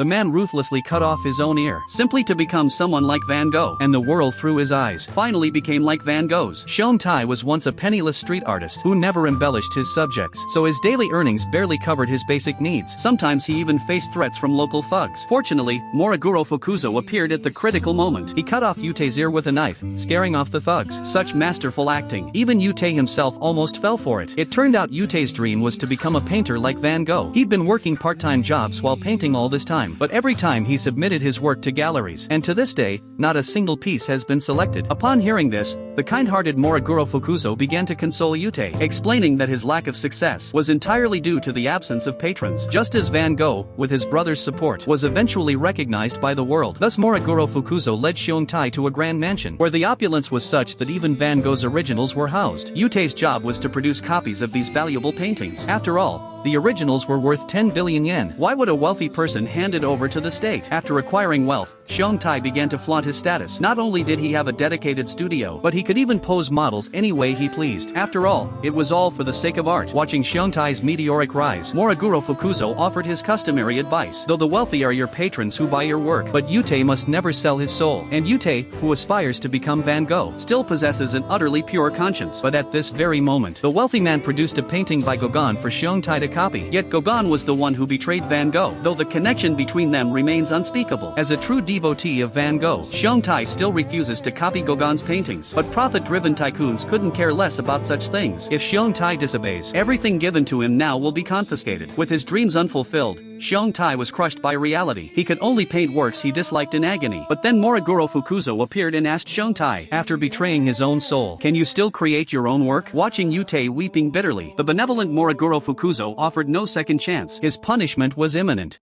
the man ruthlessly cut off his own ear, simply to become someone like Van Gogh, and the world through his eyes finally became like Van Gogh's. Xiong Tai was once a penniless street artist who never embellished his subjects, so his daily earnings barely covered his basic needs. Sometimes he even faced threats from local thugs. Fortunately, Moguro Fukuzo appeared at the critical moment. He cut off Yute's ear with a knife, scaring off the thugs. Such masterful acting. Even Yute himself almost fell for it. It turned out Yute's dream was to become a painter like Van Gogh. He'd been working part-time jobs while painting all this time, but every time he submitted his work to galleries, and to this day, not a single piece has been selected. Upon hearing this, the kind-hearted Moguro Fukuzo began to console Yute, explaining that his lack of success was entirely due to the absence of patrons. Just as Van Gogh, with his brother's support, was eventually recognized by the world. Thus Moguro Fukuzo led Xiong Tai to a grand mansion, where the opulence was such that even Van Gogh's originals were housed. Yute's job was to produce copies of these valuable paintings. After all, the originals were worth 10 billion yen. Why would a wealthy person hand it over to the state? After acquiring wealth, Xiong Tai began to flaunt his status. Not only did he have a dedicated studio, but he could even pose models any way he pleased. After all, it was all for the sake of art. Watching Xiong Tai's meteoric rise, Moguro Fukuzo offered his customary advice. Though the wealthy are your patrons who buy your work, but Yute must never sell his soul. And Yute, who aspires to become Van Gogh, still possesses an utterly pure conscience. But at this very moment, the wealthy man produced a painting by Gauguin for Xiong Tai to copy. Yet Gauguin was the one who betrayed Van Gogh, though the connection between them remains unspeakable. As a true devotee of Van Gogh, Xiong Tai still refuses to copy Gauguin's paintings. But profit-driven tycoons couldn't care less about such things. If Xiong Tai disobeys, everything given to him now will be confiscated. With his dreams unfulfilled, Xiong Tai was crushed by reality. He could only paint works he disliked in agony. But then Moguro Fukuzo appeared and asked Xiong Tai, after betraying his own soul, "Can you still create your own work?" Watching Yute weeping bitterly, the benevolent Moguro Fukuzo offered no second chance. His punishment was imminent.